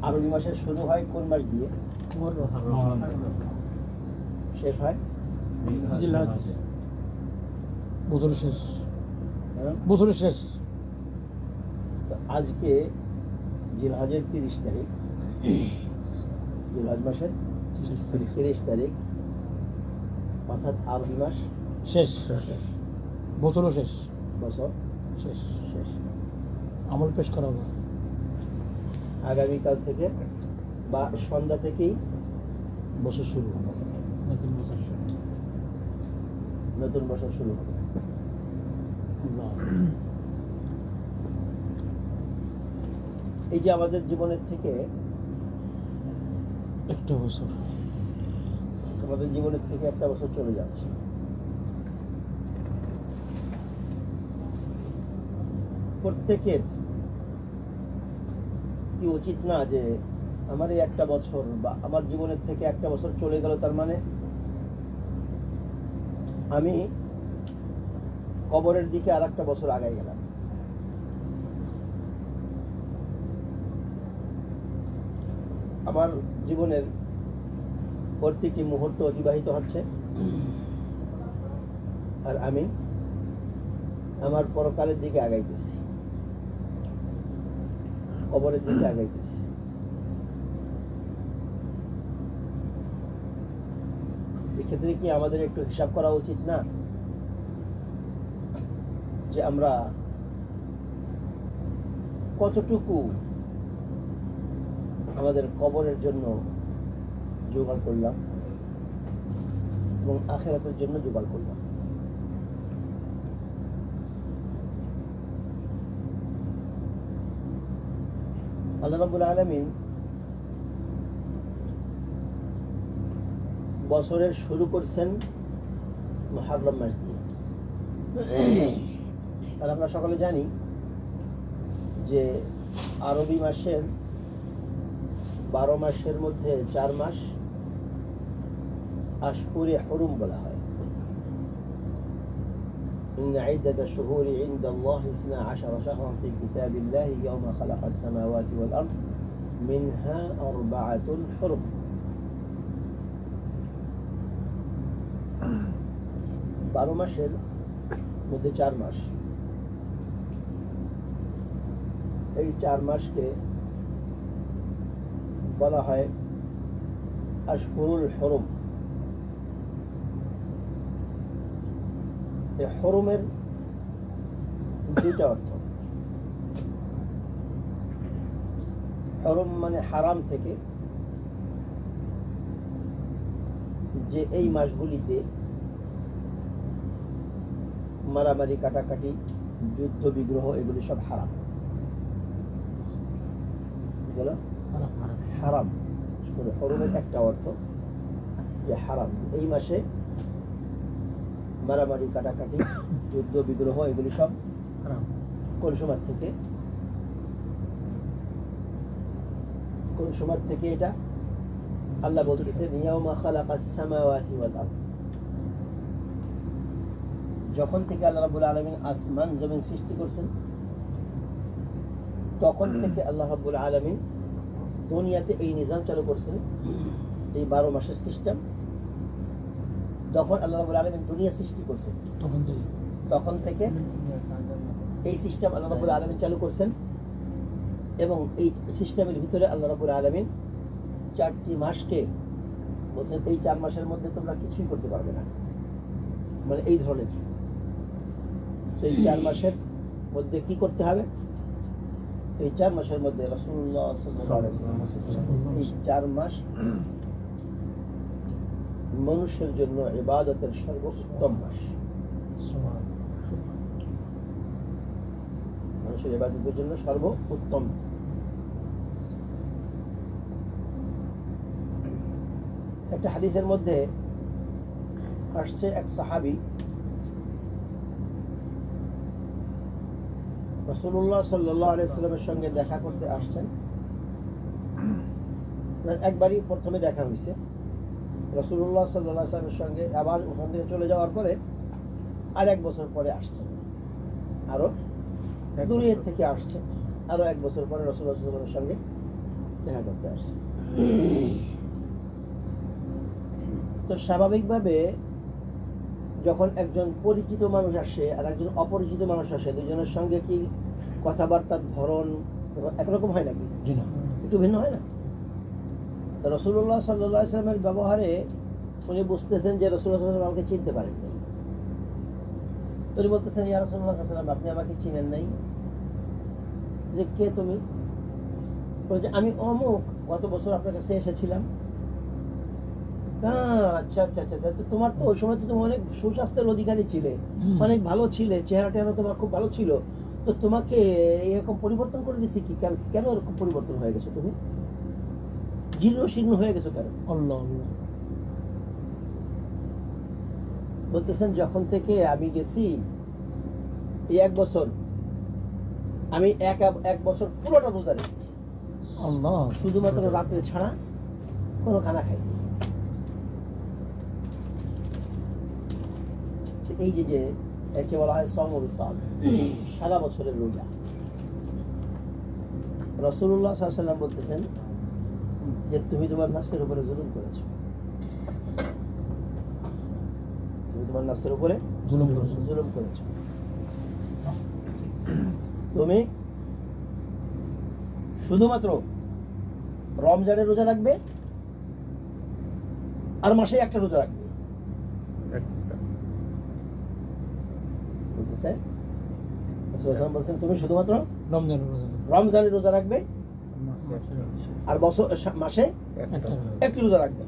আরবি মাসের শুরু হয় কোন মাস দিয়ে? শেষ হয় বছরের শেষ। বছরের শেষ। আজকে জিলহজের 30 তারিখ, জিলহজ মাসের 30 তারিখ, অর্থাৎ আরবি মাস শেষ, বছরও শেষ, বছর শেষ শেষ। আমল পেশ করা হবে আগামীকাল থেকে বা সন্ধ্যা থেকেই বছর শুরু, নতুন বছর শুরু, নতুন বছর শুরু হবে। এই যে আমাদের জীবনের থেকে একটা বছর, আমাদের জীবনের থেকে একটা বছর চলে যাচ্ছে। প্রত্যেকের কি উচিত না যে আমার এই একটা বছর বা আমার জীবনের থেকে একটা বছর চলে গেল, তার মানে আমি কবরের দিকে আর একটা বছর আগায় গেলাম। আমার জীবনের প্রত্যেকটি মুহূর্ত অতিবাহিত হচ্ছে আর আমি আমার পরকালের দিকে আগাইতেছি, কবরের দিকে আগাইতেছি। এক্ষেত্রে কি আমাদের একটু হিসাব করা উচিত না যে আমরা কতটুকু আমাদের কবরের জন্য জোগাড় করলাম এবং আখিরাতের জন্য জোগাড় করলাম? আল্লাহ রাব্বুল আলামিন বছরের শুরু করছেন মুহররম মাস দিয়ে। আর আমরা সকলে জানি যে আরবি মাসের 12 মাসের মধ্যে 4 মাস আশহুরে হুরুম বলা হয়। إن عدة الشهور عند الله 12 شهرا في كتاب الله يوم خلق السماوات والأرض منها 4 حرم। 12 মাসের মধ্যে 4 মাস, এই 4 মাসকে বলা হয় আশহুরুল হুরুম। এই হুরুমের দুইটা অর্থ। হুরুম মানে হারাম থেকে, যে এই মাসগুলিতে মারামারি, কাটাকাটি, যুদ্ধ বিগ্রহ এগুলি সব হারাম। হারাম হুরুমের একটা অর্থ যে হারাম। এই মাসে মারামারি, কাটাকাটি, যুদ্ধ বিগ্রহ এগুলি সব হারাম। কোন সময় থেকে? কোন সময় থেকে এটা? আল্লাহ বলতেছেন ইয়াউমা খালাকাস সামাওয়াতি ওয়াল আরদ। যখন থেকে আল্লাহ রাব্বুল আলামিন আসমান জমিন সৃষ্টি করছেন, তখন থেকে আল্লাহ রাব্বুল আলামিন দুনিয়াতে এই নিজাম চালু করছেন, এই 12 মাসের সিস্টেম। যখন আল্লাহ রাব্বুল আলামিন দুনিয়া সৃষ্টি করছেন তখন থেকে এই সিস্টেম আল্লাহ রাব্বুল আলামিন চালু করছেন। এবং এই সিস্টেমের ভিতরে আল্লাহ রাব্বুল আলামিন 4টি মাসকে বলছেন এই 4 মাসের মধ্যে তোমরা কিছুই করতে পারবে না, মানে এই ধরনের। তো এই 4 মাসের মধ্যে কি করতে হবে? এই 4 মাসের মধ্যে রাসূলুল্লাহ সাল্লাল্লাহু আলাইহি ওয়াসাল্লাম এই 4 মাস মানুষের জন্য ইবাদতের সর্বোত্তম মাস। মানুষের ইবাদতের জন্য সর্বোত্তম। একটা হাদিসের মধ্যে আসছে এক সাহাবী রাসূলুল্লাহ সাল্লাল্লাহু আলাইহি ওয়াসাল্লামের সঙ্গে দেখা করতে আসছেন। একবারই প্রথমে দেখা হয়েছে রাসূলুল্লাহ সাল্লাল্লাহু আলাইহি ওয়াসাল্লামের সঙ্গে, আবার ওখান থেকে চলে যাওয়ার পরে আর 1 বছর পরে আসছেন, আরো দূরের থেকে আসছেন, আরো 1 বছর পরে রাসূলুল্লাহ সাল্লাল্লাহু আলাইহি ওয়াসাল্লামের সঙ্গে দেখা করতে আসছে। তো স্বাভাবিকভাবে যখন একজন পরিচিত মানুষ আসে আর একজন অপরিচিত মানুষ আসে, দুজনের সঙ্গে কি কথাবার্তার ধরন একরকম হয় নাকি? একটু ভিন্ন হয় না? রাসূলুল্লাহ সাল্লাল্লাহু আলাইহি ওয়াসাল্লামের ব্যবহারে উনি বুঝতেছেন যে রাসূলুল্লাহ সাল্লাল্লাহু আলাইহি ওয়াসাল্লাম আমাকে চিনতে পারেন নাই। তিনি বলতেছেন, ইয়া রাসূলুল্লাহ সাল্লাল্লাহু আলাইহি ওয়াসাল্লাম, আপনি আমাকে চিনেন নাই? যে কে তুমি? বলছে, আমি অমুক, গত বছর আপনার কাছে এসেছিলাম। আচ্ছা আচ্ছা আচ্ছা, তোমার তো ওই সময় তো তুমি অনেক সুস্বাস্থ্যের অধিকারী ছিলে, অনেক ভালো ছিলে, চেহারা টেহারা তোমার খুব ভালো ছিল, তো তোমাকে এরকম পরিবর্তন করে দিছি কি? কেন এরকম পরিবর্তন হয়ে গেছো? তুমি জীর্ণ শীর্ণ হয়ে গেছো কেন? আল্লাহ আল্লাহ। বলতেছেন, যখন থেকে আমি গেছি এই 1 বছর, আমি এক বছর পুরোটা রোজা রেখেছি, আল্লাহ, শুধুমাত্র রাতে ছাড়া কোনো খানা খাইনি। এই যে একে বলা হয় সওম বিসাল, সারা বছরের রোজা। রাসূলুল্লাহ সাল্লাল্লাহু আলাইহি ওয়াসাল্লাম বলতেছেন যে তুমি তোমার নফসের উপরে জুলুম করেছো, তুমি তোমার নফসের উপরে জুলুম করেছো। তুমি শুধুমাত্র রমজানের রোজা রাখবে আর মাসে একটা রোজা রাখবে। বলতেছে বলছেন তুমি শুধুমাত্র রমজানের রোজা রাখবে আর মাসে একটি রোজা রাখবে।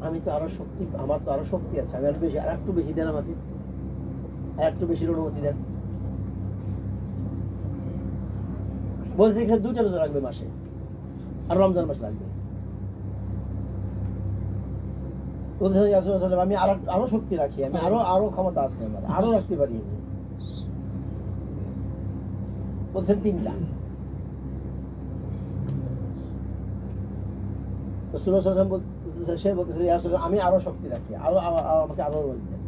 আমি তো আরো শক্তি, আমার তো আরো শক্তি আছে, আমি আর একটু বেশি দেন, আমাকে আর একটু বেশি অনুমতি দেন। বলছে 2টা রোজা রাখবে মাসে আর রমজান মাস রাখবে। আমি আরো শক্তি রাখি, আমি আরো ক্ষমতা আছে, আমার আরো রাখতে পারি। বলছেন 3টা। সে বলতেছে আমি আরো শক্তি রাখি, আমাকে আরো অনুমতি দেন।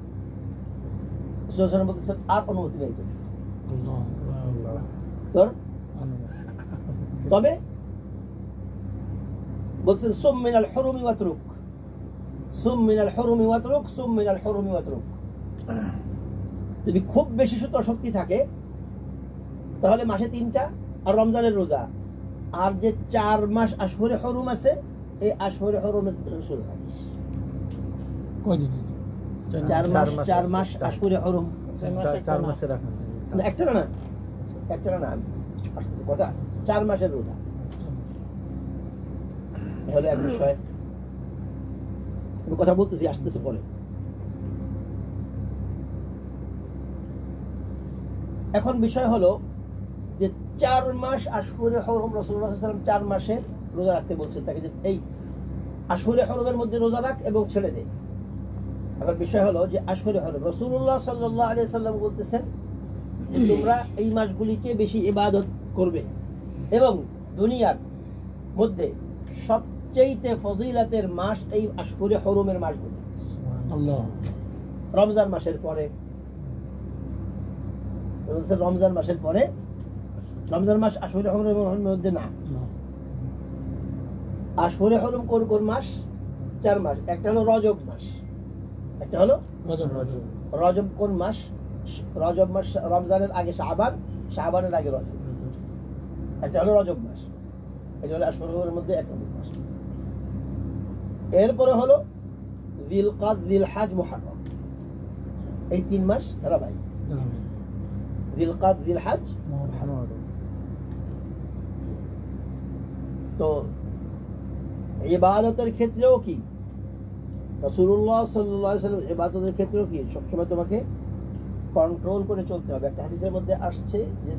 বলতেছেন আর অনুমতি নেই তোর। তবে বলছেন সুম মিনাল হুরুমি ওয়াতরুক, সুম মিনাল হুরুমি ওয়াতরুক, সুম মিনাল হুরুমি ওয়াতরুক। যদি খুব বেশি শক্তি থাকে তাহলে মাসে 3টা আর রমজানের রোজা, আর যে 4 মাস আশহুরে হুরুম আছে এই আশহুরে হুরুমের রোজা রাখিস। কয়দিন? 4 মাস আশহুরে হুরুম, 4 মাসে রাখা না একটা না, আসছে কথা 4 মাসের রোজা। হলো এক বিষয়, আমি কথা বলতেছি, আসতেছে পরে। এখন বিষয় হলো যে 4 মাস আশহুরে হুরুম, রাসূলুল্লাহ সাল্লাল্লাহু আলাইহি ওয়াসাল্লাম 4 মাসের রোজা রাখতে বলছেন তাকে, যে এই আশহুরে হুরুমের মধ্যে রোজা রাখ এবং ছেড়ে দে। এখন বিষয় হলো যে আশহুরে হুরুম, রাসূলুল্লাহ সাল্লাল্লাহু আলাইহি ওয়াসাল্লাম বলতেছেন যে তোমরা এই মাসগুলিকে বেশি ইবাদত করবে এবং দুনিয়ার মধ্যে সবচেয়ে ফজিলতের মাস এই আশহুরে হুরুমের মাসগুলি। আল্লাহ, রমজান মাসের পরে, রমজান মাসের পরে, রমজান মাস আশহুরে হুরুমের মধ্যে না। আশহুরে হুরুম কোন মাস? 4 মাস। একটা হলো রজব মাস, একটা হলো রজব। কোন মাস? রজব মাস রমজানের আগে শাবান, শাবানের আগে রজব। একটা হলো রজব মাস, এটা হলো আশহুরের মধ্যে 1 নম্বর মাস। এরপরে হলো যিলকাদ, যিলহজ, মুহররম, এই 3 মাস তারা ভাই। যিলকাদ, যিলহজ, মুহররম। তো ইবাদতের ক্ষেত্রেও কি রাসূলুল্লাহ সাল্লাল্লাহু আলাইহি ওয়াসাল্লাম ইবাদতের ক্ষেত্রেও কি সবসময় তোমাকে কন্ট্রোল করে চলতে হবে। একটা হাদিসের মধ্যে আসছে যে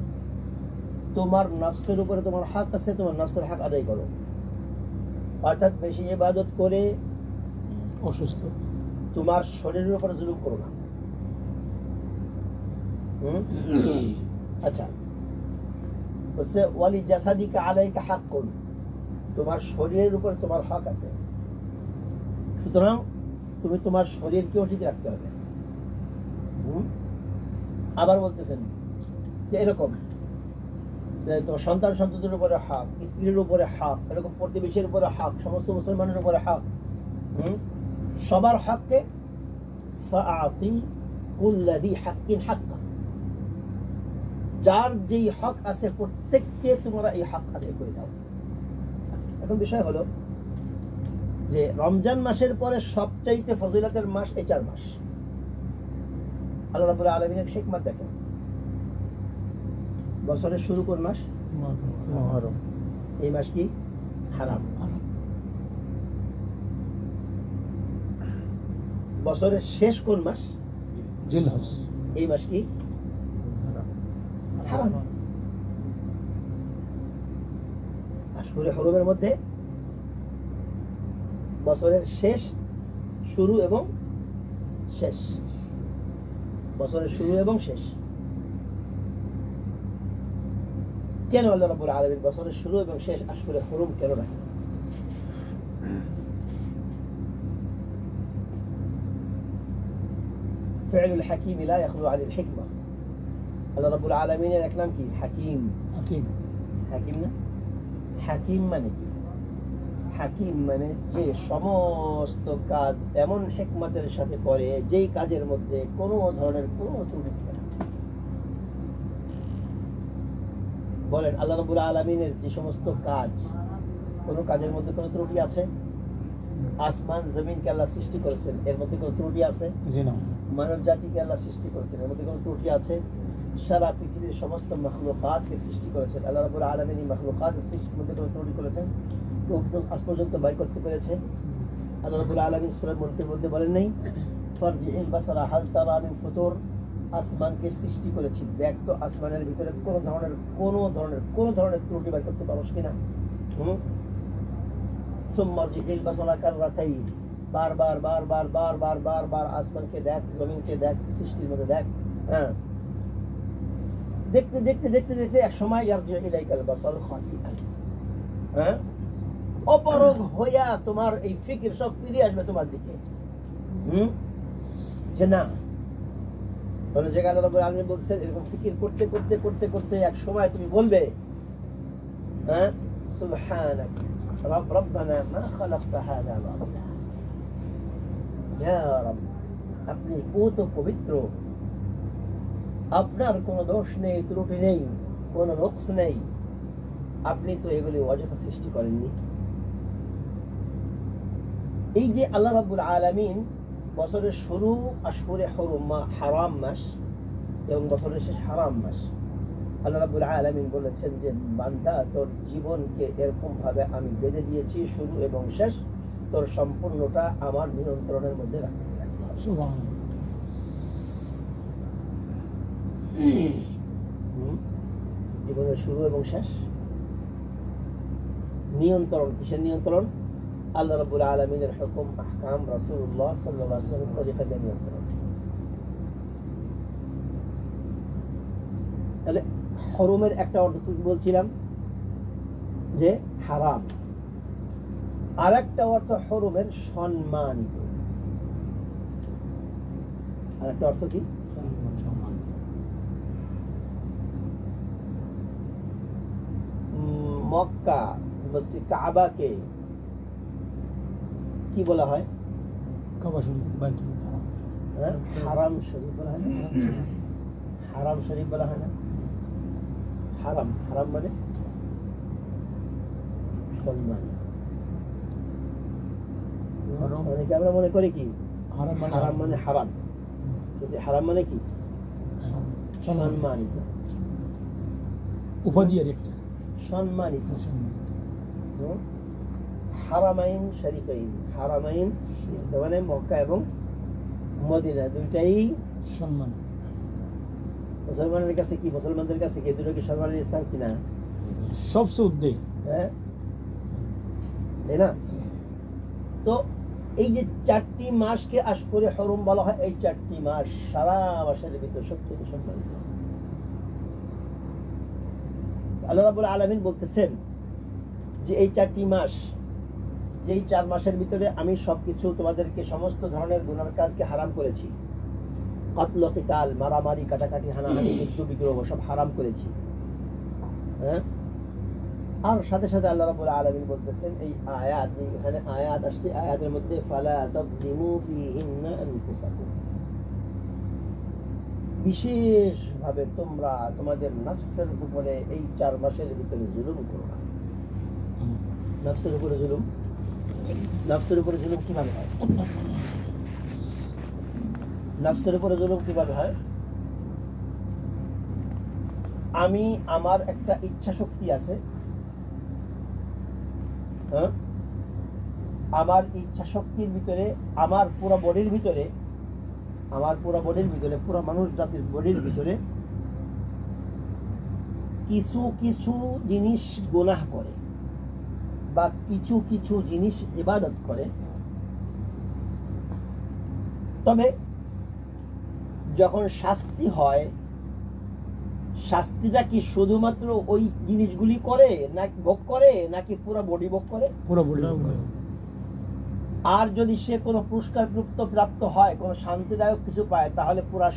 তোমার নফসের উপরে তোমার হক আছে, তোমার নফসের হক আদায় করো। অর্থাৎ বেশি ইবাদত করে অসুস্থ তোমার শরীরের উপরে জুলুম করো না। আচ্ছা, বলছে ওয়ালি জাসাদিকা আলাইকা হাক্কুন, তোমার শরীরের উপর তোমার হক আছে, সুতরাং তুমি তোমার শরীরকেও ঠিক রাখতে হবে। আবার বলতেছেন যে এরকম তোমার সন্তান সন্ততির উপরে হক, স্ত্রীর উপরে হক, এরকম প্রতিবেশীর উপরে হক, সমস্ত মুসলমানের উপরে হক, সবার হককে ফাআতি কুল্লা যী হাক্কিন হাক্কা, যার যেই হক আছে প্রত্যেককে তোমরা এই হক আদায় করে দাও। এখন বিষয় হলো যে রমজান মাসের পরে সবচাইতে ফজিলতের মাস এই 4 মাস। আল্লাহ রাব্বুল আলামিনের হিকমত দেখেন, বছরের শুরু কোন মাস? মুহররম। এই মাস কি? হারাম। বছরের শেষ কোন মাস? জিলহজ। এই মাস কি? হারাম। আশহুরে হরমের মধ্যে বছরের শেষ, শুরু এবং শেষ, বছরের শুরু এবং শেষ। কেন আল্লাহ রাব্বুল আলামিন বছরের শুরু এবং শেষ আশহুরে হরম কেন রাখেন? ফি'লুল হাকিম লা ইয়াখলু আনিল হিকমা। আল্লাহ রাব্বুল আলামিনের এক নাম কি? হাকিম। হাকিম। হাকিম না? হাকিম মানে কি? হাকিম মানে যে সমস্ত কাজ এমন হিকমতের সাথে করে যেই কাজের মধ্যে কোনো ধরনের কোনো ত্রুটি থাকে না। বলেন আল্লাহ রাব্বুল আলামিনের যে সমস্ত কাজ, কোনো কাজের মধ্যে কোনো ত্রুটি আছে? আসমান জমিনকে আল্লাহ সৃষ্টি করেছেন, এর মধ্যে কোনো ত্রুটি আছে? জি না। মানব জাতিকে আল্লাহ সৃষ্টি করেছেন, এর মধ্যে কোনো ত্রুটি আছে? সারা পৃথিবীর সমস্ত মাখলুকাতকে সৃষ্টি করেছেন, আল্লাহ রাব্বুল আলামিন এই মাখলুকাতের সৃষ্টির মধ্যে কোনো ত্রুটি করেছেন? কেউ আজ পর্যন্ত বাইর করতে পেরেছে? আল্লাহ রাব্বুল আলামিন সূরা মুলকের মধ্যে বলেন নাই ফারজি'ল বাসারা হাল তারা মিন ফুতুর? আসমানকে সৃষ্টি করেছি, দেখ তো আসমানের ভিতরে কোনো ধরনের ত্রুটি বাইর করতে পারোস কিনা? সুম্মা রজি'ল বাসারা কাররাতাইন, বারবার আসমানকে দেখ, জমিনকে দেখ, সৃষ্টির মধ্যে দেখ। হ্যাঁ, দেখতে দেখতে দেখতে দেখতে এক সময় ইয়ারজি ইলাইকাল বাসার খাসিআন, হ্যাঁ, অপরগ হইয়া তোমার এই ফিকির সব ফিরে আসবে তোমার দিকে। যে না, কোন জায়গায় আল্লাহ রাব্বুল আলামিন বলছেন এরকম ফিকির করতে করতে করতে করতে এক সময় তুমি বলবে, হ্যাঁ, সুবহানাক রব্বানা মা খালাকতা হাযা বাতিলা, ইয়া রব, আপনি কত পবিত্র, আপনার কোনো দোষ নেই, ত্রুটি নেই, কোনো নকশ নেই, আপনি তো এগুলি অযথা সৃষ্টি করেননি। এই যে আল্লাহ রাব্বুল আলামিন বছরের শুরু আশহুরে হরম হারাম মাস এবং বছরের শেষ হারাম মাস, আল্লাহ রাব্বুল আলামিন বলেছেন যে বান্দা তোর জীবনকে এরকম ভাবে আমি বেঁধে দিয়েছি, শুরু এবং শেষ তোর সম্পূর্ণটা আমার নিয়ন্ত্রণের মধ্যে রাখতে হবে। সুবহানাল্লাহ। জীবনের শুরু এবং শেষ নিয়ন্ত্রণ, কিসের নিয়ন্ত্রণ? আল্লাহ রাব্বুল আলামিনের হুকুম, আহকাম, রাসূলুল্লাহ সাল্লাল্লাহু আলাইহি ওয়াসাল্লামের তরিকার নিয়ন্ত্রণ। তাহলে হরমের একটা অর্থ কি বলছিলাম? যে হারাম। আরেকটা অর্থ হরমের সম্মানিত। আরেকটা অর্থ কি? মক্কা মসজিদ কাবাকে কি বলা হয়? কাবা শরীফ, বাইতুল হারাম। হ্যাঁ, হারাম শরীফ বলা হয় না? হারাম শরীফ বলা হয় না? হারাম, হারাম মানে সম্মানিত। মানে কি আমরা মনে করি কি হারাম মানে হারাম, কিন্তু হারাম মানে কি? সম্মানিত, উপাধি আর একটা সম্মানিত। হারামাইন শরীফাইন, হারামাইন মানে মক্কা এবং মদিনা দুইটাই সম্মান। মুসলমানের কাছে কি, মুসলমানদের কাছে কি দুটো কি সম্মানের স্থান কিনা? সবচেয়ে উদ্দেশ্য, হ্যাঁ, তাই না? তো এই যে 4টি মাসকে আশহুরে হরম বলা হয়, এই 4টি মাস সারা মাসের ভিতরে সবচেয়ে সম্মানিত। আল্লাহ রাব্বুল আলামিন বলতেছেন যে এই 4টি মাস, যেই 4 মাসের ভিতরে আমি সবকিছু তোমাদেরকে সমস্ত ধরনের গুনার কাজকে হারাম করেছি। কতল কিতাল, মারামারি, কাটাকাটি, হানাহানি, যুদ্ধ বিগ্রহ সব হারাম করেছি। হ্যাঁ, আর সাথে সাথে আল্লাহ রাব্বুল আলামিন বলতেছেন এই আয়াত, যে এখানে আয়াত আসছে, আয়াতের মধ্যে ফালা তাযলিমু ফীহিন্না আনফুসাকুম, বিশেষভাবে তোমরা তোমাদের নফসের উপরে এই 4 মাসের ভিতরে জুলুম করো না। নফসের উপরে জুলুম, নফসের উপরে জুলুম কিভাবে হয়? নফসের উপরে জুলুম কিভাবে হয়? আমি, আমার একটা ইচ্ছা শক্তি আছে, হ্যাঁ, আমার ইচ্ছা শক্তির ভিতরে, আমার পুরো বডির ভিতরে, আমার পুরো বডির ভিতরে, পুরো মানুষ জাতির বডির ভিতরে কিছু কিছু জিনিস গুনাহ করে বা কিছু কিছু জিনিস ইবাদত করে। তবে যখন শাস্তি হয়, শাস্তিটা কি শুধুমাত্র ওই জিনিসগুলি করে নাকি ভোগ করে, নাকি পুরো বডি ভোগ করে? পুরো বডি ভোগ করে। আর যদি সে কোনো পুরস্কার প্রাপ্ত হয়, কোনো শান্তিদায়ক কিছু পায়, তাহলে পুরো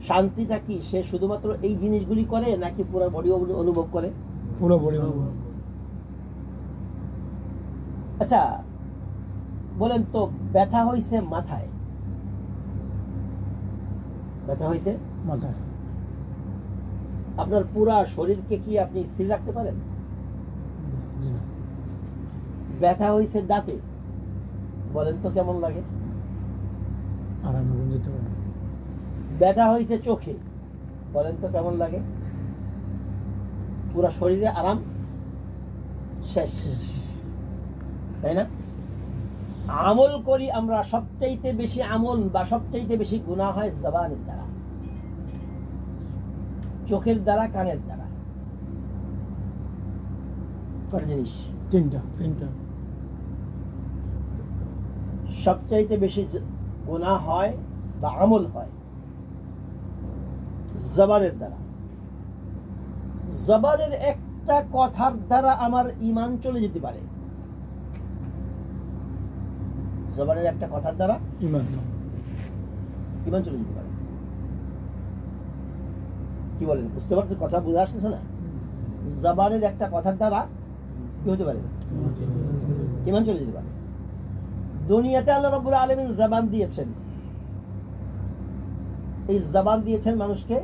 শান্তিটা কি সে শুধুমাত্র এই জিনিসগুলি করে নাকি পুরো বডি অনুভব করে? পুরো বডি অনুভব। আচ্ছা বলেন তো, ব্যথা হইছে মাথায়, ব্যথা হইছে মাথায়, আপনার পুরা শরীরকে কি আপনি স্থির রাখতে পারেন? জি না। ব্যথা হইছে দাঁতে, বলেন তো কেমন লাগে? আরামে ঘুম যেতে পারে। ব্যথা হইছে চোখে, বলেন তো কেমন লাগে? পুরা শরীরে আরাম শেষ, তাই না? আমল করি আমরা, সবচাইতে বেশি আমল বা সবচাইতে বেশি গুনাহ হয় জবানের দ্বারা, চোখের দ্বারা, কানের দ্বারা। কত জিনিস? তিনটা। সবচাইতে বেশি গুনাহ হয় বা আমল হয় জবানের দ্বারা। জবানের একটা কথার দ্বারা আমার ঈমান চলে যেতে পারে, জবানের একটা কথার দ্বারা ঈমান চলে যেতে পারে। কি বলেন, বুঝতে পারছেন? কথা বুঝে আসতেছে না? জবানের একটা কথার দ্বারা কি হতে পারে? ঈমান চলে যেতে পারে। দুনিয়াতে আল্লাহ রাব্বুল আলামিন জবান দিয়েছেন, এই জবান দিয়েছেন মানুষকে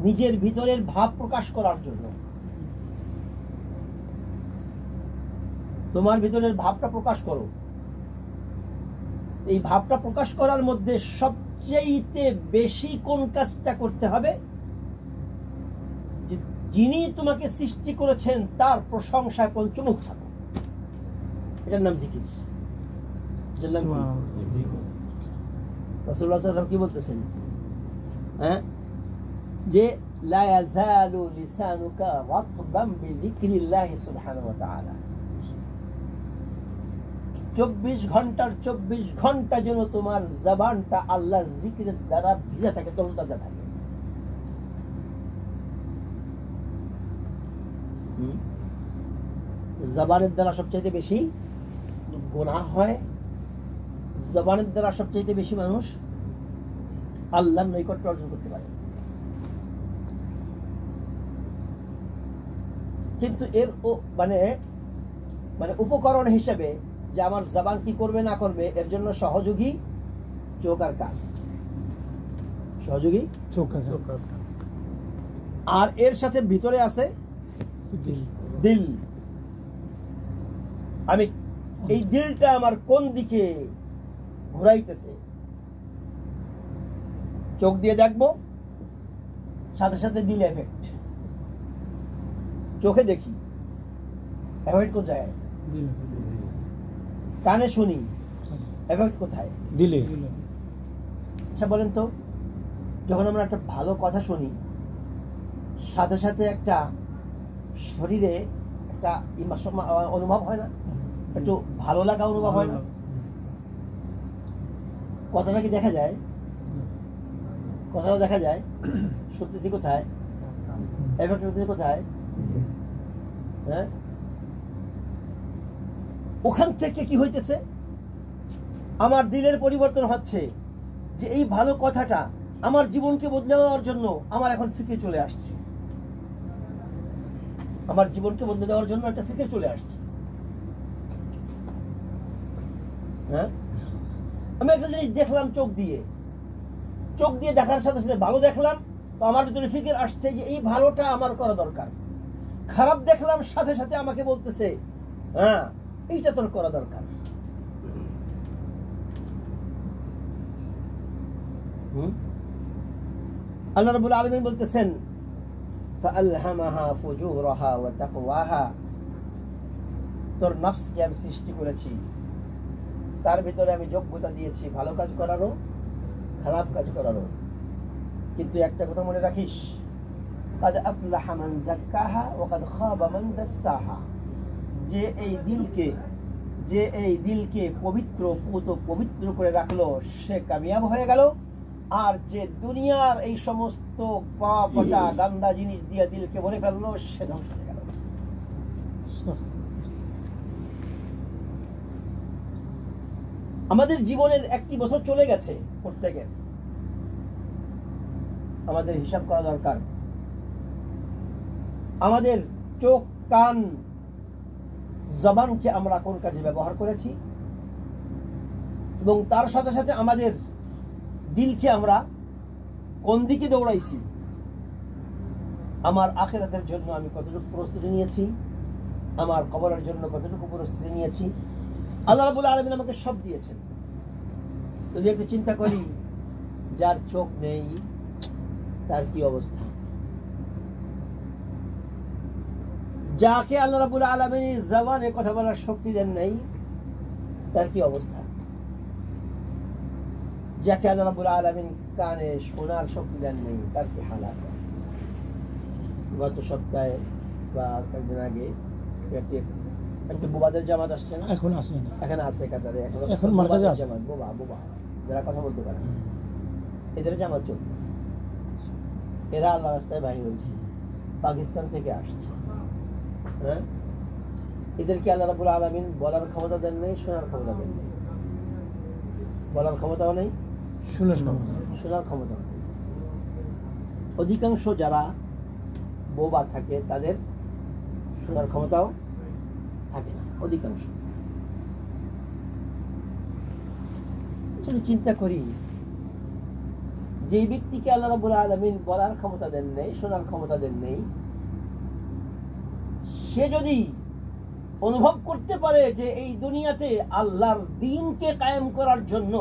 নিজের ভিতরের ভাব প্রকাশ করার জন্য। তোমার ভিতরের ভাবটা প্রকাশ করো। এই ভাবটা প্রকাশ করার মধ্যে সবচেয়ে বেশি কোন কাজটা করতে হবে? যে যিনি তোমাকে সৃষ্টি করেছেন তার প্রশংসায় পঞ্চমুখ থাকো। এটার নাম জিকির। এটার নাম রাসূলুল্লাহ সাল্লাল্লাহু আলাইহি ওয়াসাল্লাম কি বলতেছেন? হ্যাঁ, যে লা ইয়াজালু লিসানুকা রাতবান বিযিকরিল্লাহ সুবহানাহু ওয়া তাআলা। 24 ঘন্টার 24 ঘন্টা যেন তোমার জবানটা আল্লাহর জিকিরের দ্বারা ভিজা থাকে, তরতাজা থাকে। জবানের দ্বারা সবচেয়ে বেশি গুনাহ হয়, জবানের দ্বারা সবচেয়ে বেশি মানুষ আল্লাহর নৈকট্য অর্জন করতে পারে। কিন্তু এর মানে উপকরণ হিসেবে যে আমার জবান কি করবে না করবে, এর জন্য সহযোগী চোখ আর কান, সহযোগী চোখ। আর এর সাথে ভিতরে আছে দিল। আমি এই দিলটা আমার কোন দিকে ঘুরাইতেছে, চোখ দিয়ে দেখবো, সাথে সাথে দিল এফেক্ট। চোখে দেখি, এফেক্ট কোথায়? কানে শুনি, এফেক্ট কোথায়? দিলে। আচ্ছা বলেন তো, যখন আমরা একটা ভালো কথা শুনি, সাথে সাথে একটা শরীরে একটা অনুভব হয় না? একটু ভালো লাগা অনুভব হয় না? কথাটা কি দেখা যায়? কথাটা দেখা যায়। সত্যি কোথায়? এফেক্ট হচ্ছে কোথায়? হ্যাঁ, ওখান থেকে কি হইতেছে? আমার দিলের পরিবর্তন হচ্ছে, যে এই ভালো কথাটা আমার জীবনকে বদলে দেওয়ার জন্য আমার এখন ফিকে চলে আসছে। আমার জীবনকে বদলে দেওয়ার জন্য একটা ফিকির চলে আসছে। হ্যাঁ, আমি একটা জিনিস দেখলাম চোখ দিয়ে দেখার সাথে সাথে ভালো দেখলাম, তো আমার ভিতরে ফিকির আসছে যে এই ভালোটা আমার করা দরকার। খারাপ দেখলাম, সাথে সাথে আমাকে বলতেছে হ্যাঁ এইটা তোর করা দরকার। আল্লাহ রাব্বুল আলামিন বলতেছেন ফাআলহামাহা ফুজুরাহা ওয়া তাকওয়াহা, তোর নফসকে আমি সৃষ্টি করেছি, তার ভিতরে আমি যোগ্যতা দিয়েছি ভালো কাজ করারও খারাপ কাজ করারও। কিন্তু একটা কথা মনে রাখিস, قد أفلح من زكاها وقد خاب من دساها, যে এই দিলকে পবিত্র করে রাখলো সে কামিয়াব হয়ে গেল, আর যে দুনিয়ার এই সমস্ত পচা গান্দা জিনিস দিয়ে দিলকে ভরে ফেললো সে ধ্বংস হয়ে গেল। আমাদের জীবনের একটি বছর চলে গেছে, প্রত্যেকের আমাদের হিসাব করা দরকার। আমাদের চোখ, কান, জবানকে আমরা কোন কাজে ব্যবহার করেছি, এবং তার সাথে সাথে আমাদের দিলকে আমরা কোন দিকে দৌড়াইছি। আমার আখিরাতের জন্য আমি কতটুকু প্রস্তুতি নিয়েছি, আমার কবরের জন্য কতটুকু প্রস্তুতি নিয়েছি। আল্লাহ রাব্বুল আলামিন আমাকে সব দিয়েছেন। যদি একটু চিন্তা করি, যার চোখ নেই তার কি অবস্থা, যাকে আল্লাহ রাব্বুল আলামিন জবানে কথা বলার শক্তি দেন নাই তার কি অবস্থা, যাকে আল্লাহ রাব্বুল আলামিন কানে শোনার শক্তি দেন নাই তার কি হালাত। গত সপ্তাহে বা কয়েকদিন আগে একটা বোবাদের জামাত আসছে না, এখন আসে না, এখানে আছে কাতারে, এখন মার্কাজে আছে জামাত, বোবা যারা কথা বলতে পারে, এদের জামাত চলতেছে। এরা আল্লাহ রাস্তায় বাহির হয়েছে, পাকিস্তান থেকে আসছে। হ্যাঁ, এদেরকে আল্লাহ রাব্বুল আলামিন বলার ক্ষমতা দেন নাই, শোনার ক্ষমতা দেন নাই। বলার ক্ষমতাও নেই, শোনার ক্ষমতাও নেই। অধিকাংশ যারা বোবা থাকে তাদের শোনার ক্ষমতাও থাকে না, অধিকাংশ। চিন্তা করি, যে ব্যক্তিকে আল্লাহ রাব্বুল আলামিন বলার ক্ষমতা দেন নেই, শোনার ক্ষমতা দেন নেই, সে যদি অনুভব করতে পারে যে এই দুনিয়াতে আল্লাহর দ্বীনকে কায়েম করার জন্য,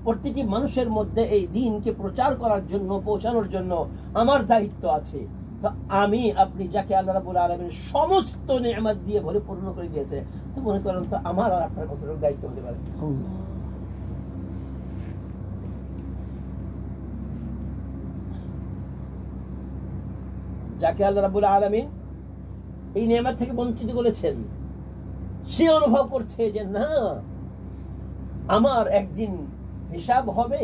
প্রতিটি মানুষের মধ্যে এই দ্বীনকে প্রচার করার জন্য, পৌঁছানোর জন্য আমার দায়িত্ব আছে, তো আমি আপনি যাকে আল্লাহ রাব্বুল আলামিন সমস্ত নিয়ামত দিয়ে পরিপূর্ণ করে দিয়েছে, তো মনে করেন তো আমার আর আপনার কতটুকু দায়িত্ব হতে পারে। যাকে আল্লাহ রাব্বুল আলামিন এই নিয়ামত থেকে বঞ্চিত করেছেন, সে অনুভব করছে যে না, আমার একদিন হিসাব হবে,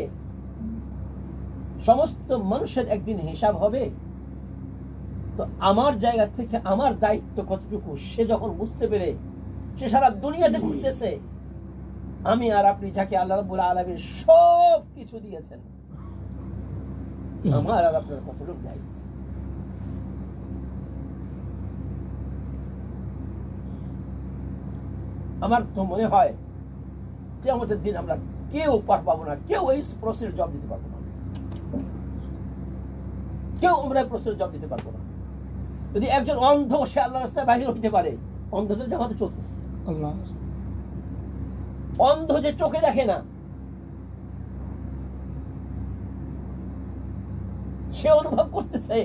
সমস্ত মানুষের একদিন হিসাব হবে, তো আমার জায়গা থেকে আমার দায়িত্ব কতটুকু সে যখন বুঝতে পেরে সে সারা দুনিয়াতে ঘুরতেছে, আমি আর আপনি যাকে আল্লাহ রাব্বুল আলামিন সব কিছু দিয়েছেন, আমার আর আপনার কতটুকু দায়িত্ব। আমার তো মনে হয় কিয়ামতের দিন আমরা কেউ পার পাবো না, কেউ এই প্রশ্নের জবাব দিতে পারবো না, কেউ আমরা এই প্রশ্নের জবাব দিতে পারবো না। যদি একজন অন্ধ সে আল্লাহ রাস্তায় বাহির হইতে পারে, অন্ধদের জামাতে চলতেছে, অন্ধ যে চোখে দেখে না, সে অনুভব করতেছে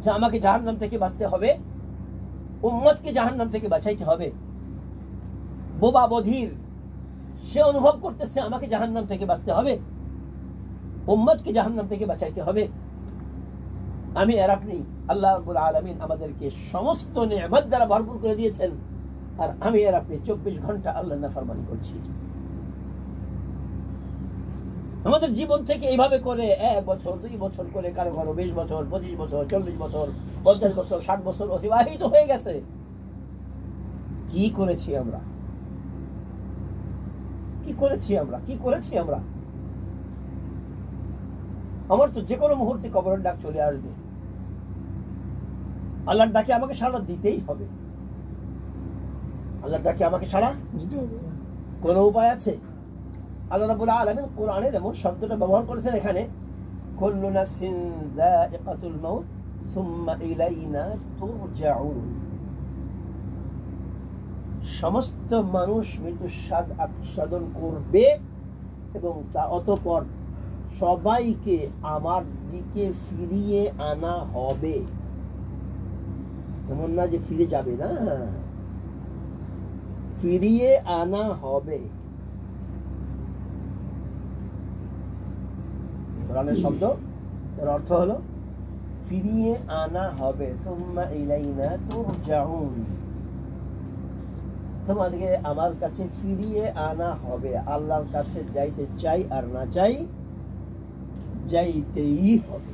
যে আমাকে জাহান্নাম থেকে বাঁচতে হবে, উম্মতকে জাহান্নাম থেকে বাঁচাইতে হবে। বোবা বধির সে অনুভব করতেছে আমাকে জাহান্নাম থেকে বাঁচতে হবে, উম্মতকে জাহান্নাম থেকে বাঁচাইতে হবে। আমি আর আপনি, আল্লাহ রাব্বুল আলামিন আমাদেরকে সমস্ত নিয়ামত দ্বারা ভরপুর করে দিয়েছেন, আর আমি আর আপনি 24 ঘন্টা আল্লাহর নাফরমানি করছি। আমাদের জীবন থেকে এইভাবে করে 1 বছর 2 বছর করে, কারো কারো 20 বছর 25 বছর 40 বছর 50 বছর 60 বছর অতিবাহিত হয়ে গেছে। কি করেছি আমরা, কি করেছি আমরা, কি করেছি আমরা? আমার তো যে কোনো মুহূর্তে কবরের ডাক চলে আসবে। আল্লাহর ডাকে আমাকে সাড়া দিতেই হবে। আল্লাহর ডাকে আমাকে সাড়া দিতে হবে। কোনো উপায় আছে? আল্লাহ রাব্বুল আলামিন কোরআনের এমন শব্দটা ব্যবহার করেছেন এখানে, কুল্লু নাফসিন যায়িকাতুল মাউত সুম্মা ইলাইনা তুরজাউন। সমস্ত মানুষ মৃত্যুর স্বাদ আস্বাদন করবে এবং তা অতঃপর সবাইকে আমার দিকে ফিরিয়ে আনা হবে। এমন না যে ফিরে যাবে, না, ফিরিয়ে আনা হবে। কোরআনের শব্দ, এর অর্থ হলো ফিরিয়ে আনা হবে। সুম্মা ইলাইনা তুরজাউন, তোমাদেরকে আমার কাছে ফিরিয়ে আনা হবে। আল্লাহর কাছে যাইতে চাই আর না চাই, যাইতেই হবে।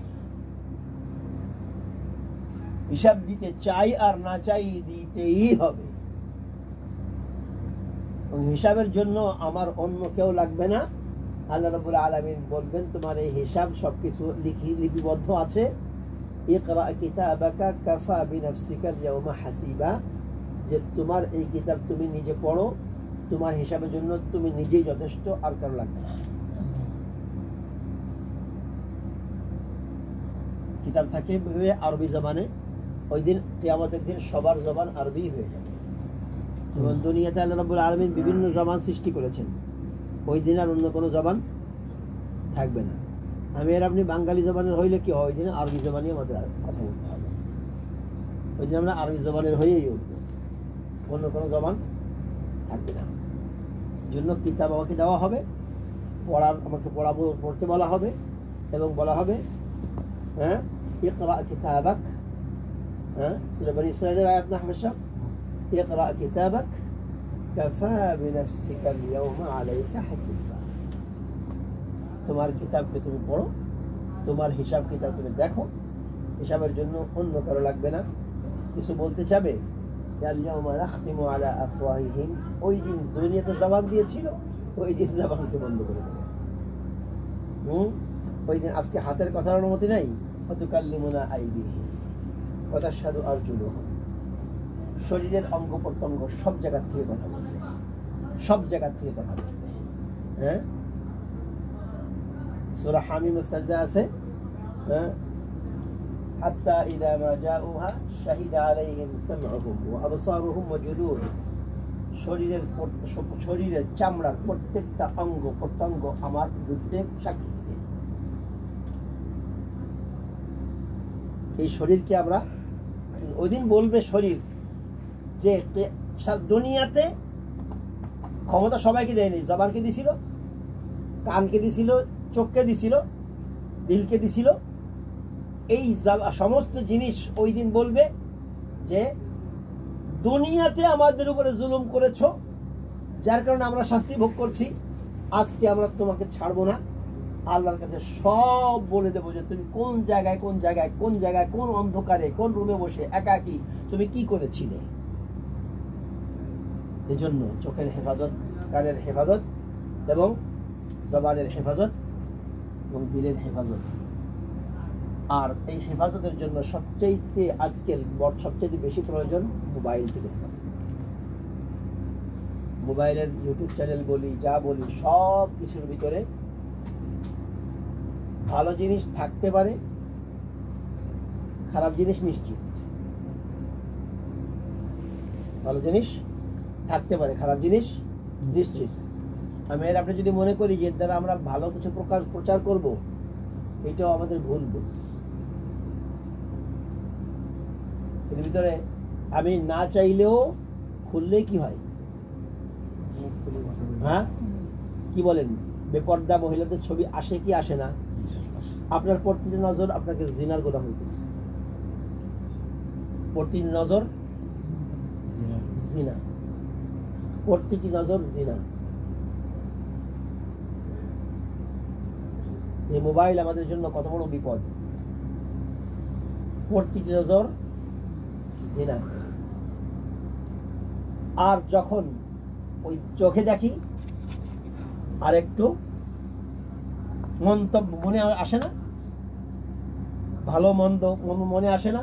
হিসাব দিতে চাই আর না চাই, দিতেই হবে। এবং হিসাবের জন্য আমার অন্য কেউ লাগবে না। আল্লাহ রাব্বুল আলামিন বলবেন তোমার এই হিসাব সবকিছু লিপিবদ্ধ আছে। ইকরা কিতাবাকা কাফা বিনাফসিকা আল-ইয়াওমা হাসিবা, যে তোমার এই কিতাব তুমি নিজে পড়ো, তোমার হিসাবের জন্য তুমি নিজেই যথেষ্ট, আর কারো লাগবে না। কিতাব থাকে আরবি জবানে, ওই দিন কিয়ামতের দিন সবার জবান আরবি হয়ে যাবে। এবং দুনিয়াতে আল্লাহ রাব্বুল আলামিন বিভিন্ন জবান সৃষ্টি করেছেন, ওই দিন আর অন্য কোনো জবান থাকবে না। আমি আর আপনি বাঙালি জবানের হইলে কি হয়, ওই দিন আরবি জবানই আমাদের কথা বলতে হবে। ওই দিন আমরা আরবি জবানের হয়েই উঠব, অন্য কোনো জবান থাকবে না। জন্য কিতাব আমাকে দেওয়া হবে, আমাকে পড়তে বলা হবে এবং বলা হবে হ্যাঁ ইকরা কিতাবাক, হ্যাঁ সূরা বনী ইসরাঈলের আয়াত না হামেশা, ইকরা কিতাবাক কাফা বিনাফসিকা আল-ইয়াওমা আলাইকা হাসিবা। তোমার কিতাবকে তুমি পড়ো, তোমার হিসাব কিতাব তুমি দেখো, হিসাবের জন্য অন্য কারো লাগবে না। কিছু বলতে চাবে, আল-ইয়াওমা নাখতিমু আলা আফওয়াহিহিম, ওই দিন দুনিয়াতে জবান দিয়েছিল, ওই দিন জবানকে বন্ধ করে দেবে। ওই দিন আজকে হাতের কথার অনুমতি নাই, ওয়াতুকাল্লিমুনা আইদিহিম ওয়া তাশহাদু আরজুলুহুম। শরীরের অঙ্গ প্রত্যঙ্গ সব জায়গা থেকে কথা বলবে, সব জায়গা থেকে কথা বলবে। হ্যাঁ, সূরা হামিমের সাজদা আছে, হ্যাঁ, হাত্তা ইযা মা জাউহা শাহিদা আলাইহিম সামউহুম ওয়া আবসারুহুম ওয়া জুলুদুহুম। শরীরের চামড়ার প্রত্যেকটা অঙ্গ প্রত্যঙ্গ আমার বিরুদ্ধে সাক্ষী দিবে। এই শরীরকে আমরা ওই দিন বলবে শরীর যে দুনিয়াতে ক্ষমতা সবাইকে দেয়নি, জবানকে দিছিল, কানকে দিছিল, চোখকে দিছিল, দিলকে দিছিল। এই সমস্ত জিনিস ওই দিন বলবে যে দুনিয়াতে আমাদের উপরে জুলুম করেছো, যার কারণে আমরা শাস্তি ভোগ করছি, আজকে আমরা তোমাকে ছাড়বো না। আল্লাহর কাছে সব বলে দেবো যে তুমি কোন জায়গায় কোন জায়গায় কোন জায়গায় কোন অন্ধকারে কোন রুমে বসে একাকী তুমি কি করেছিলে। এজন্য চোখের হেফাজত, কানের হেফাজত এবং জবানের হেফাজত এবং দিলের হেফাজত। আর এই হেফাজতের জন্য সবচেয়ে বেশি প্রয়োজন মোবাইল থেকে। মোবাইলের ইউটিউব চ্যানেল বলি, যা বলি, সব কিছুর ভিতরে ভালো জিনিস থাকতে পারে, খারাপ জিনিস নিশ্চিত। ভালো জিনিস থাকতে পারে, খারাপ জিনিস নিশ্চিত। আমি আপনি যদি মনে করি যে এর দ্বারা আমরা ভালো কিছু প্রচার করব, এটাও আমাদের ভুল। এর ভিতরে আমি না চাইলেও খুললে কি হয়, হ্যাঁ কি বলেন, বেপর্দা মহিলাদের ছবি আসে কি আসে না? আপনার প্রতিটি নজর আপনাকে জিনার গোলাম হইতেছে, প্রতিটি নজর জিনা, প্রতিটি নজর জিনা। এই মোবাইল আমাদের জন্য কত বড় বিপদ। প্রতিটি নজর জিনা। আর যখন ওই চোখে দেখি আর একটু মন্তব্য মনে আসে না, ভালো মন্দ মনে আসে না,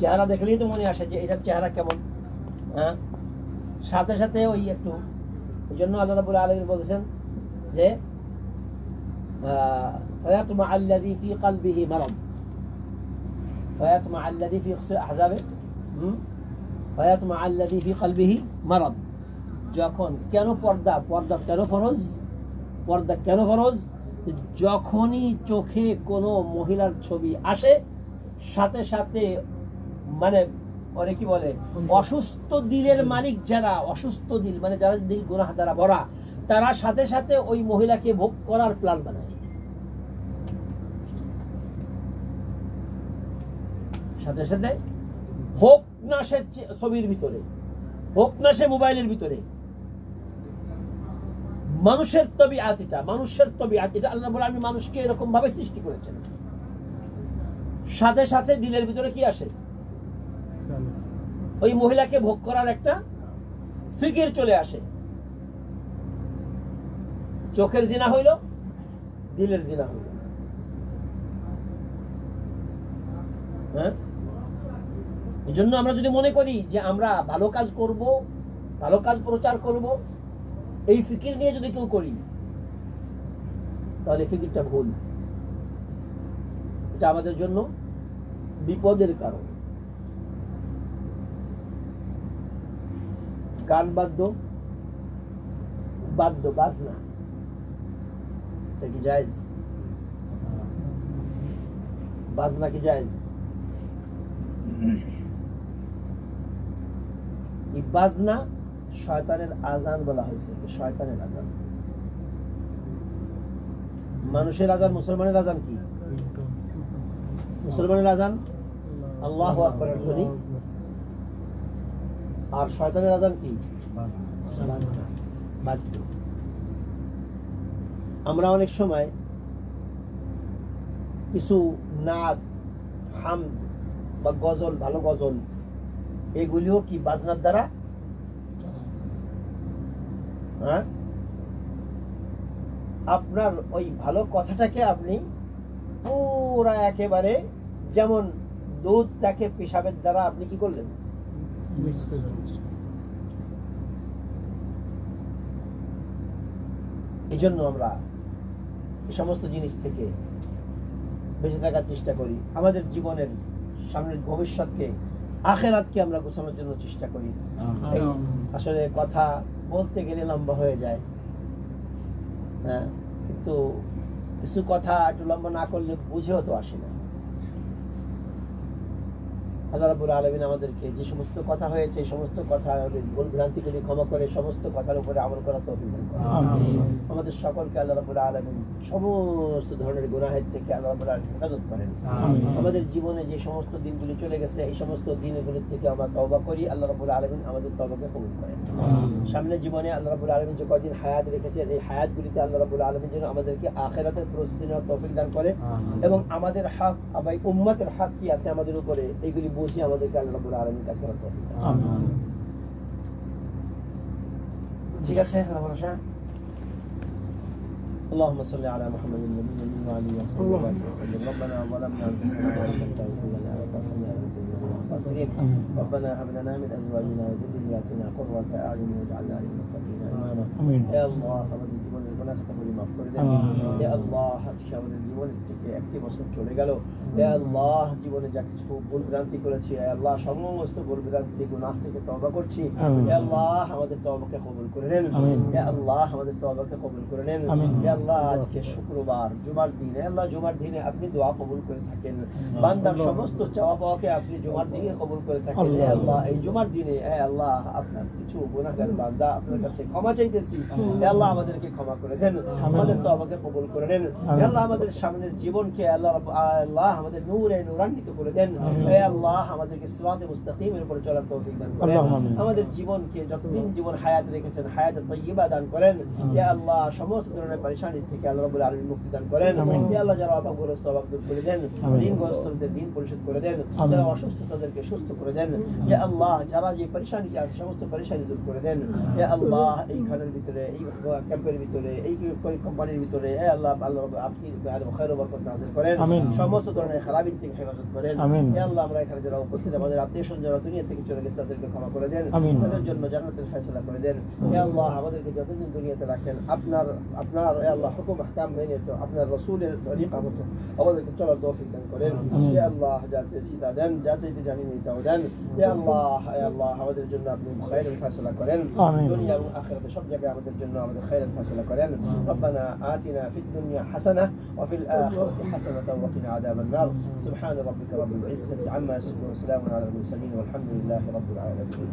চেহারা দেখলেই তো মনে আসে যে এটার চেহারা কেমন। হ্যাঁ, সাথে সাথে ওই একটু, ওই জন্য আল্লাহ রাব্বুল আলামিন বলেছেন যে ফায়াতমা আল্লাযী ফী কলবিহি মারাদ, ফায়াতমা আল্লাযী ফী আহজাবে ফায়াতমা আল্লাযী ফী কলবিহি মারাদ। যখন কেন পর্দা কেন ফরজ? পর্দা কেন ফরজ? যখনই চোখে কোনো মহিলার ছবি আসে সাথে সাথে মানে ওরে কি বলে অসুস্থ দিলের মালিক যারা, অসুস্থ দিল মানে যারা দিল গুনাহ দ্বারা ভরা, তারা সাথে সাথে ওই মহিলাকে ভোগ করার প্ল্যান বানায়। সাথে সাথে হোক না সে ছবির ভিতরে, হোক না সে মোবাইলের ভিতরে, মানুষের তবিআত এটা, মানুষের তবিআত এটা। আল্লাহ রাব্বুল আলামিন মানুষকে এরকম ভাবে সৃষ্টি করেছেন। সাথে সাথে দিলের ভিতরে কি আসে? ওই মহিলাকে ভোগ করার একটা ফিকির চলে আসে। চোখের জিনা হইল, দিলের জিনা হইল। হ্যাঁ, এই জন্য আমরা যদি মনে করি যে আমরা ভালো কাজ করব, ভালো কাজ প্রচার করব, এই ফিকির নিয়ে যদি কেউ করি, তাহলে ফিকিরটা ভুল। এটা আমাদের জন্য বিপদের কারণ। গান বাজনা এটা কি জায়েজ? বাজনা কি জায়েজ? এই বাজনা শয়তানের আজান বলা হয়েছে, শয়তানের আজান। মানুষের আজান, মুসলমানের আজান কি? মুসলমানের আজান আল্লাহু আকবারের ধ্বনি, আর শয়তানের আজান কি? বাদ্য। আমরা অনেক সময় কিছু নাচ, হামদ বা গজল, ভালো গজল, এগুলিও কি বাজনার দ্বারা? হ্যাঁ, আপনার ওই ভালো কথাটাকে আপনি পুরা একেবারে যেমন দুধটাকে পেশাবের দ্বারা আপনি কি করলেন? এই জন্য আমরা এই সমস্ত জিনিস থেকে বেঁচে থাকার চেষ্টা করি। আমাদের জীবনের সামনের ভবিষ্যৎকে, আখেরাতকে আমরা গোছানোর জন্য চেষ্টা করি। এই আসলে কথা বলতে গেলে লম্বা হয়ে যায়, হ্যাঁ, কিন্তু কিছু কথা একটু লম্বা না করলে বুঝেও তো আসে না। আল্লাহ রাব্বুল আলামিন আমাদেরকে যে সমস্ত কথা হয়েছে, এই সমস্ত কথা ভুল ভ্রান্তিগুলি ক্ষমা করে সমস্ত কথার উপরে আমল করার তৌফিক দান করেন। আমাদের সকলকে আল্লাহ রাব্বুল আলামিন সমস্ত ধরনের গুনাহের থেকে আল্লাহ রাব্বুল আলামিন হেফাজত করেন। আমাদের জীবনে যে সমস্ত দিনগুলি চলে গেছে, এই সমস্ত দিনগুলির থেকে আমরা তওবা করি, আল্লাহ রাব্বুল আলামিন আমাদের তওবাকে কবুল করেন। সামনের জীবনে আল্লাহ রাব্বুল আলামিন যে কয়দিন হায়াত রেখেছেন, এই হায়াতগুলিতে আল্লাহ রাব্বুল আলামিন যেন আমাদেরকে আখিরাতের প্রস্তুতি নেওয়ার তৌফিক দান করে এবং আমাদের হক, আবার উম্মতের হক কি আছে আমাদের উপরে, এইগুলি বুঝে আমাদেরকে আল্লাহ রাব্বুল আলামিন কাজ করার তৌফিক দান করেন। আমিন। ঠিক আছে, আল্লাহ ভরসা। اللهم صل على محمد النبي وعلى اله وصحبه وسلم. ربنا ظلمنا انفسنا وان لم تغفر لنا وترحمنا لنكونن من الخاسرين. ربنا هب لنا من ازواجنا وذرياتنا قرة اعين واجعلنا للمتقين اماما. يا الله আমাদের জীবনের গুনাহ খাতাগুলি মাফ করে দেন। ইয়া আল্লাহ, আজকে আমাদের জীবনের থেকে একটি বছর চলে গেল। ইয়া আল্লাহ, জীবনে যা কিছু ভুল ভ্রান্তি করেছি, ইয়া আল্লাহ সমস্ত ভুল ভ্রান্তি গুনাহ থেকে তওবা করছি। ইয়া আল্লাহ, আমাদের তওবাকে কবুল করে নেন। ইয়া আল্লাহ, আমাদের তওবাকে কবুল করে নেন। ইয়া আল্লাহ, আজকে শুক্রবার, জুমার দিন, আল্লাহ জুমার দিনে আপনি দোয়া কবুল করে থাকেন, বান্দার সমস্ত চাওয়া পাওয়াকে আপনি জুমার দিনে কবুল করে থাকেন। হে আল্লাহ, এই জুমার দিনে হে আল্লাহ, আপনার কিছু গুনাহগার বান্দা আপনার কাছে ক্ষমা চাইতেছি। হে আল্লাহ, আমাদেরকে ক্ষমা করে দেন, আমাদের তওবাকে কবুল করে নেন। হে আল্লাহ, আমাদের সামনের জীবনকে আল্লাহ আমাদের নূরে নূরান্বিত করে দেন। হে আল্লাহ, আমাদেরকে সিরাতে মুস্তাকিমের উপর চলার তৌফিক দান করেন। আমাদের জীবনকে যতদিন জীবন হায়াত রেখেছেন, হায়াতে তাইয়্যিবা দান করেন। হে আল্লাহ, সমস্ত ধরনের পরেশানি থেকে আল্লাহ রাব্বুল আলামিন মুক্তি দান করেন। হে আল্লাহ, যারা অভাবগ্রস্ত অভাব দূর করে দেন, ঋণগ্রস্তদের ঋণ পরিশোধ করে দেন, যারা অসুস্থ তাদেরকে সুস্থ করে দেন। হে আল্লাহ, যারা যে পরেশানিতে আছে সমস্ত পরেশানি দূর করে দেন। হে আল্লাহ, এই ঘরের ভিতরে, এই ক্যাম্পের ভিতরে, এই কোম্পানির ভিতরে আল্লাহ আল্লাহ আপনি খায়র বরকত নাযিল করেন, আমিন। সমস্ত ধরনের খারাপি থেকে হেফাজত করেন। আমিন। আল্লাহ আমরা এখানে যারা উপস্থিত আমাদের আত্মীয়স্বজন যারা দুনিয়া থেকে চলে গেছে তাদেরকে ক্ষমা করে দেন, আমিন। তাদের জন্য জান্নাতের ফয়সালা করে দেন। আল্লাহ আমাদেরকে যতদিন দুনিয়াতে রাখেন আপনার আল্লাহ হুকুম আহকাম মেনে তো আপনার রাসূলের তরিকা মতো আমাদেরকে চলার তৌফিক দান করেন। আমিন। আল্লাহ যাতে সিদা দেন, যাতে জানি নিতাও দেন। আল্লাহ আমাদের জন্য আপনি খায়রের ফয়সালা করেন, আমিন। দুনিয়া এবং আখিরাতে সব জায়গায় আমাদের জন্য আমাদের খায়রের ফয়সালা করেন। ربنا آتنا في الدنيا حسنة وفي الآخرة حسنة وقنا عذاب النار. سبحان ربك رب العزة عما يصفون وسلام على المرسلين والحمد لله رب العالمين.